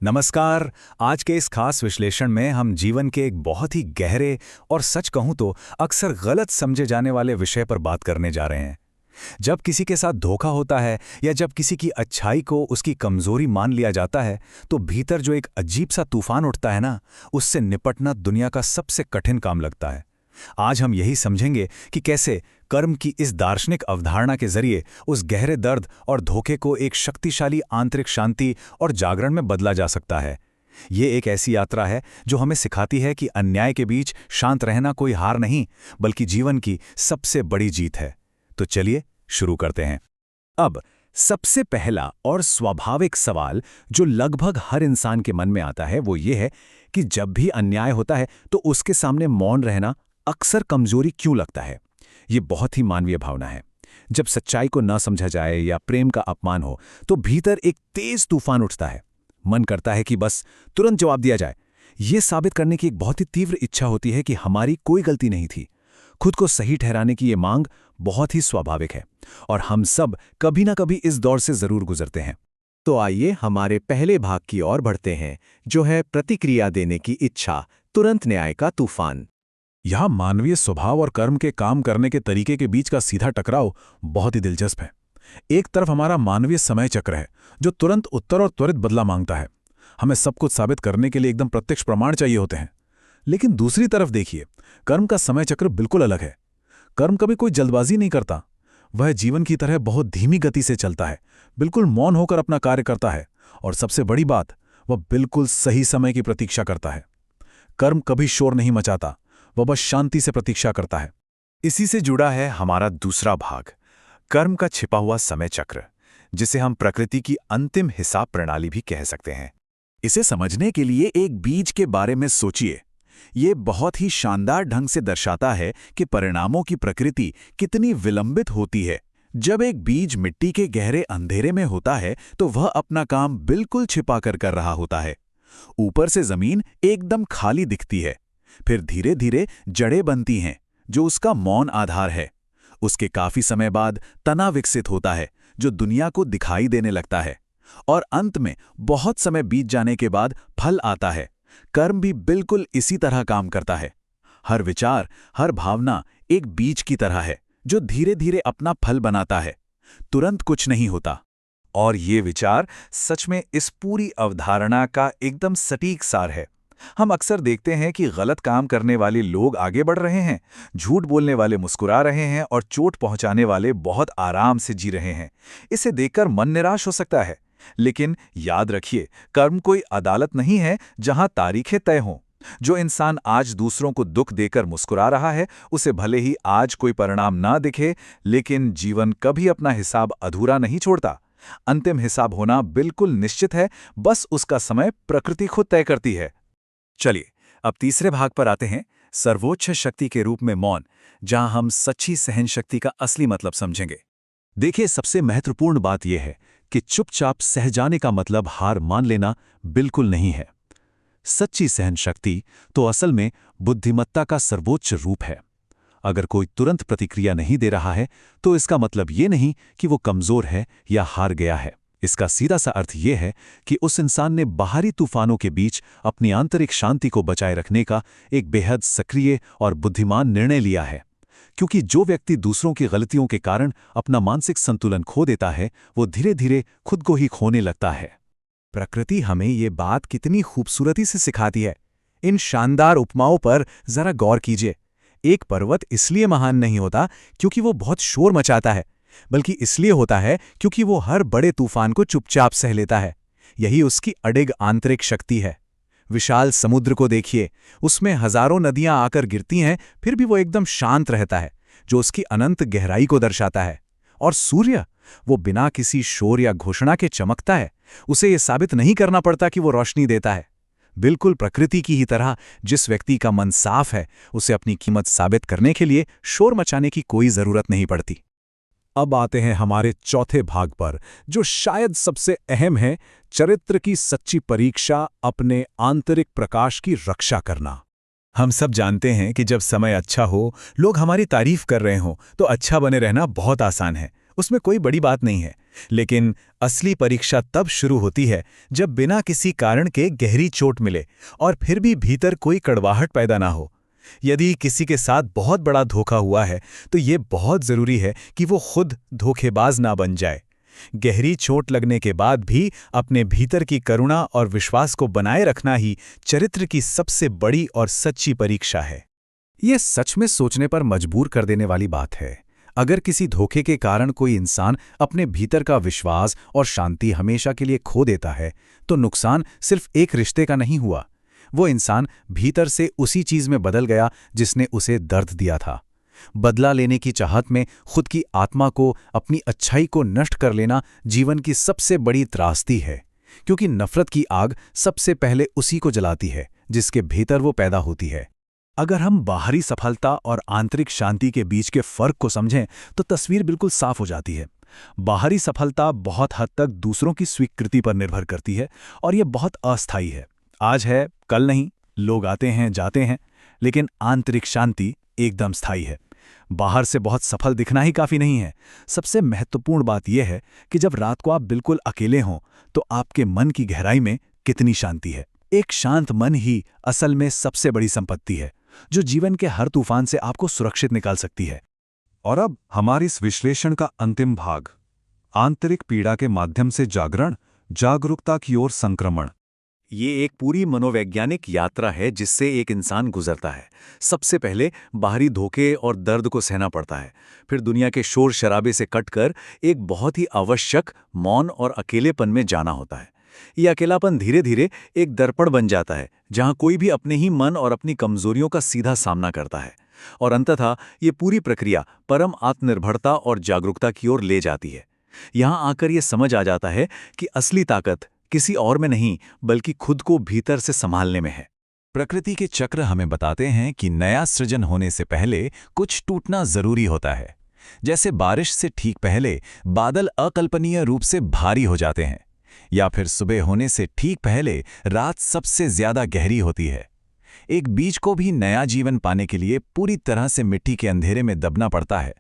नमस्कार। आज के इस खास विश्लेषण में हम जीवन के एक बहुत ही गहरे और सच कहूं तो अक्सर गलत समझे जाने वाले विषय पर बात करने जा रहे हैं। जब किसी के साथ धोखा होता है या जब किसी की अच्छाई को उसकी कमजोरी मान लिया जाता है, तो भीतर जो एक अजीब सा तूफान उठता है ना, उससे निपटना दुनिया का सबसे कठिन काम लगता है। आज हम यही समझेंगे कि कैसे कर्म की इस दार्शनिक अवधारणा के जरिए उस गहरे दर्द और धोखे को एक शक्तिशाली आंतरिक शांति और जागरण में बदला जा सकता है। ये एक ऐसी यात्रा है जो हमें सिखाती है कि अन्याय के बीच शांत रहना कोई हार नहीं, बल्कि जीवन की सबसे बड़ी जीत है। तो चलिए शुरू करते हैं। अब सबसे पहला और स्वाभाविक सवाल जो लगभग हर इंसान के मन में आता है वो ये है कि जब भी अन्याय होता है तो उसके सामने मौन रहना अक्सर कमजोरी क्यों लगता है। ये बहुत ही मानवीय भावना है। जब सच्चाई को न समझा जाए या प्रेम का अपमान हो तो भीतर एक तेज तूफान उठता है। मन करता है कि बस तुरंत जवाब दिया जाए। ये साबित करने की एक बहुत ही तीव्र इच्छा होती है कि हमारी कोई गलती नहीं थी। खुद को सही ठहराने की ये मांग बहुत ही स्वाभाविक है और हम सब कभी ना कभी इस दौर से जरूर गुजरते हैं। तो आइए हमारे पहले भाग की ओर बढ़ते हैं, जो है प्रतिक्रिया देने की इच्छा, तुरंत न्याय का तूफान। यह मानवीय स्वभाव और कर्म के काम करने के तरीके के बीच का सीधा टकराव बहुत ही दिलचस्प है। एक तरफ हमारा मानवीय समय चक्र है जो तुरंत उत्तर और त्वरित बदला मांगता है। हमें सब कुछ साबित करने के लिए एकदम प्रत्यक्ष प्रमाण चाहिए होते हैं। लेकिन दूसरी तरफ देखिए, कर्म का समय चक्र बिल्कुल अलग है। कर्म कभी कोई जल्दबाजी नहीं करता। वह जीवन की तरह बहुत धीमी गति से चलता है, बिल्कुल मौन होकर अपना कार्य करता है, और सबसे बड़ी बात, वह बिल्कुल सही समय की प्रतीक्षा करता है। कर्म कभी शोर नहीं मचाता, वह बस शांति से प्रतीक्षा करता है। इसी से जुड़ा है हमारा दूसरा भाग, कर्म का छिपा हुआ समय चक्र, जिसे हम प्रकृति की अंतिम हिसाब प्रणाली भी कह सकते हैं। इसे समझने के लिए एक बीज के बारे में सोचिए। ये बहुत ही शानदार ढंग से दर्शाता है कि परिणामों की प्रकृति कितनी विलंबित होती है। जब एक बीज मिट्टी के गहरे अंधेरे में होता है तो वह अपना काम बिल्कुल छिपा कर रहा होता है। ऊपर से जमीन एकदम खाली दिखती है, फिर धीरे धीरे जड़ें बनती हैं जो उसका मौन आधार है। उसके काफी समय बाद तना विकसित होता है जो दुनिया को दिखाई देने लगता है, और अंत में बहुत समय बीत जाने के बाद फल आता है। कर्म भी बिल्कुल इसी तरह काम करता है। हर विचार, हर भावना एक बीज की तरह है जो धीरे धीरे अपना फल बनाता है। तुरंत कुछ नहीं होता। और ये विचार सच में इस पूरी अवधारणा का एकदम सटीक सार है। हम अक्सर देखते हैं कि गलत काम करने वाले लोग आगे बढ़ रहे हैं, झूठ बोलने वाले मुस्कुरा रहे हैं और चोट पहुंचाने वाले बहुत आराम से जी रहे हैं। इसे देखकर मन निराश हो सकता है, लेकिन याद रखिए, कर्म कोई अदालत नहीं है जहां तारीखें तय हों। जो इंसान आज दूसरों को दुख देकर मुस्कुरा रहा है, उसे भले ही आज कोई परिणाम ना दिखे, लेकिन जीवन कभी अपना हिसाब अधूरा नहीं छोड़ता। अंतिम हिसाब होना बिल्कुल निश्चित है, बस उसका समय प्रकृति खुद तय करती है। चलिए अब तीसरे भाग पर आते हैं, सर्वोच्च शक्ति के रूप में मौन, जहां हम सच्ची सहन शक्ति का असली मतलब समझेंगे। देखिए, सबसे महत्वपूर्ण बात यह है कि चुपचाप सह जाने का मतलब हार मान लेना बिल्कुल नहीं है। सच्ची सहन शक्ति तो असल में बुद्धिमत्ता का सर्वोच्च रूप है। अगर कोई तुरंत प्रतिक्रिया नहीं दे रहा है तो इसका मतलब ये नहीं कि वो कमजोर है या हार गया है। इसका सीधा सा अर्थ यह है कि उस इंसान ने बाहरी तूफानों के बीच अपनी आंतरिक शांति को बचाए रखने का एक बेहद सक्रिय और बुद्धिमान निर्णय लिया है। क्योंकि जो व्यक्ति दूसरों की गलतियों के कारण अपना मानसिक संतुलन खो देता है, वो धीरे धीरे खुद को ही खोने लगता है। प्रकृति हमें ये बात कितनी खूबसूरती से सिखाती है। इन शानदार उपमाओं पर जरा गौर कीजिए। एक पर्वत इसलिए महान नहीं होता क्योंकि वो बहुत शोर मचाता है, बल्कि इसलिए होता है क्योंकि वो हर बड़े तूफान को चुपचाप सह लेता है। यही उसकी अडिग आंतरिक शक्ति है। विशाल समुद्र को देखिए, उसमें हजारों नदियां आकर गिरती हैं, फिर भी वो एकदम शांत रहता है, जो उसकी अनंत गहराई को दर्शाता है। और सूर्य, वो बिना किसी शोर या घोषणा के चमकता है। उसे ये साबित नहीं करना पड़ता कि वो रोशनी देता है। बिल्कुल प्रकृति की ही तरह जिस व्यक्ति का मन साफ है, उसे अपनी कीमत साबित करने के लिए शोर मचाने की कोई जरूरत नहीं पड़ती। अब आते हैं हमारे चौथे भाग पर, जो शायद सबसे अहम है, चरित्र की सच्ची परीक्षा, अपने आंतरिक प्रकाश की रक्षा करना। हम सब जानते हैं कि जब समय अच्छा हो, लोग हमारी तारीफ कर रहे हों, तो अच्छा बने रहना बहुत आसान है। उसमें कोई बड़ी बात नहीं है। लेकिन असली परीक्षा तब शुरू होती है जब बिना किसी कारण के गहरी चोट मिले और फिर भी भीतर कोई कड़वाहट पैदा ना हो। यदि किसी के साथ बहुत बड़ा धोखा हुआ है तो ये बहुत जरूरी है कि वो खुद धोखेबाज ना बन जाए। गहरी चोट लगने के बाद भी अपने भीतर की करुणा और विश्वास को बनाए रखना ही चरित्र की सबसे बड़ी और सच्ची परीक्षा है। ये सच में सोचने पर मजबूर कर देने वाली बात है। अगर किसी धोखे के कारण कोई इंसान अपने भीतर का विश्वास और शांति हमेशा के लिए खो देता है, तो नुकसान सिर्फ एक रिश्ते का नहीं हुआ। वो इंसान भीतर से उसी चीज में बदल गया जिसने उसे दर्द दिया था। बदला लेने की चाहत में खुद की आत्मा को, अपनी अच्छाई को नष्ट कर लेना जीवन की सबसे बड़ी त्रासदी है, क्योंकि नफरत की आग सबसे पहले उसी को जलाती है जिसके भीतर वो पैदा होती है। अगर हम बाहरी सफलता और आंतरिक शांति के बीच के फर्क को समझें तो तस्वीर बिल्कुल साफ हो जाती है। बाहरी सफलता बहुत हद तक दूसरों की स्वीकृति पर निर्भर करती है और यह बहुत अस्थायी है। आज है, कल नहीं, लोग आते हैं जाते हैं, लेकिन आंतरिक शांति एकदम स्थायी है। बाहर से बहुत सफल दिखना ही काफी नहीं है। सबसे महत्वपूर्ण बात यह है कि जब रात को आप बिल्कुल अकेले हों तो आपके मन की गहराई में कितनी शांति है। एक शांत मन ही असल में सबसे बड़ी संपत्ति है, जो जीवन के हर तूफान से आपको सुरक्षित निकाल सकती है। और अब हमारी इस विश्लेषण का अंतिम भाग, आंतरिक पीड़ा के माध्यम से जागरण, जागरूकता की ओर संक्रमण। ये एक पूरी मनोवैज्ञानिक यात्रा है जिससे एक इंसान गुजरता है। सबसे पहले बाहरी धोखे और दर्द को सहना पड़ता है, फिर दुनिया के शोर शराबे से कटकर एक बहुत ही आवश्यक मौन और अकेलेपन में जाना होता है। ये अकेलापन धीरे धीरे एक दर्पण बन जाता है जहां कोई भी अपने ही मन और अपनी कमजोरियों का सीधा सामना करता है, और अंततः ये पूरी प्रक्रिया परम आत्मनिर्भरता और जागरूकता की ओर ले जाती है। यहां आकर ये समझ आ जाता है कि असली ताकत किसी और में नहीं बल्कि खुद को भीतर से संभालने में है। प्रकृति के चक्र हमें बताते हैं कि नया सृजन होने से पहले कुछ टूटना जरूरी होता है। जैसे बारिश से ठीक पहले बादल अकल्पनीय रूप से भारी हो जाते हैं, या फिर सुबह होने से ठीक पहले रात सबसे ज्यादा गहरी होती है। एक बीज को भी नया जीवन पाने के लिए पूरी तरह से मिट्टी के अंधेरे में दबना पड़ता है।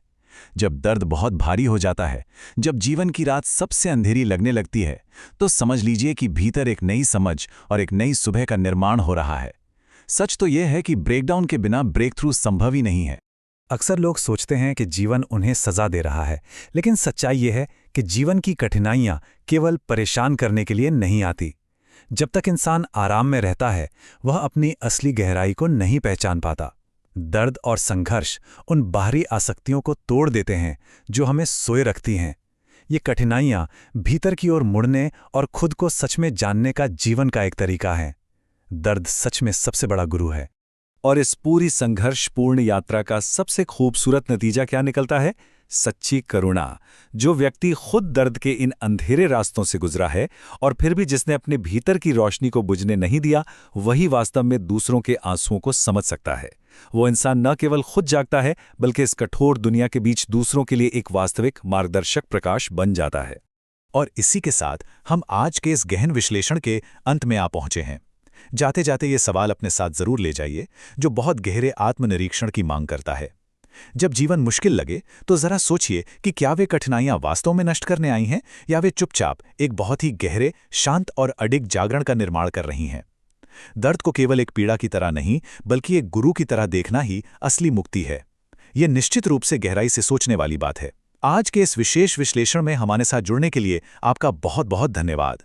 जब दर्द बहुत भारी हो जाता है, जब जीवन की रात सबसे अंधेरी लगने लगती है, तो समझ लीजिए कि भीतर एक नई समझ और एक नई सुबह का निर्माण हो रहा है। सच तो यह है कि ब्रेकडाउन के बिना ब्रेक थ्रू संभव ही नहीं है। अक्सर लोग सोचते हैं कि जीवन उन्हें सजा दे रहा है, लेकिन सच्चाई यह है कि जीवन की कठिनाइयां केवल परेशान करने के लिए नहीं आती। जब तक इंसान आराम में रहता है, वह अपनी असली गहराई को नहीं पहचान पाता। दर्द और संघर्ष उन बाहरी आसक्तियों को तोड़ देते हैं जो हमें सोए रखती हैं। ये कठिनाइयां भीतर की ओर मुड़ने और खुद को सच में जानने का जीवन का एक तरीका है। दर्द सच में सबसे बड़ा गुरु है। और इस पूरी संघर्षपूर्ण यात्रा का सबसे खूबसूरत नतीजा क्या निकलता है? सच्ची करुणा। जो व्यक्ति खुद दर्द के इन अंधेरे रास्तों से गुजरा है और फिर भी जिसने अपने भीतर की रोशनी को बुझने नहीं दिया, वही वास्तव में दूसरों के आंसुओं को समझ सकता है। वो इंसान न केवल खुद जागता है, बल्कि इस कठोर दुनिया के बीच दूसरों के लिए एक वास्तविक मार्गदर्शक प्रकाश बन जाता है। और इसी के साथ हम आज के इस गहन विश्लेषण के अंत में आ पहुंचे हैं। जाते जाते ये सवाल अपने साथ जरूर ले जाइए, जो बहुत गहरे आत्मनिरीक्षण की मांग करता है। जब जीवन मुश्किल लगे तो जरा सोचिए कि क्या वे कठिनाइयां वास्तव में नष्ट करने आई हैं, या वे चुपचाप एक बहुत ही गहरे, शांत और अडिग जागरण का निर्माण कर रही हैं। दर्द को केवल एक पीड़ा की तरह नहीं, बल्कि एक गुरु की तरह देखना ही असली मुक्ति है। यह निश्चित रूप से गहराई से सोचने वाली बात है। आज के इस विशेष विश्लेषण में हमारे साथ जुड़ने के लिए आपका बहुत बहुत धन्यवाद।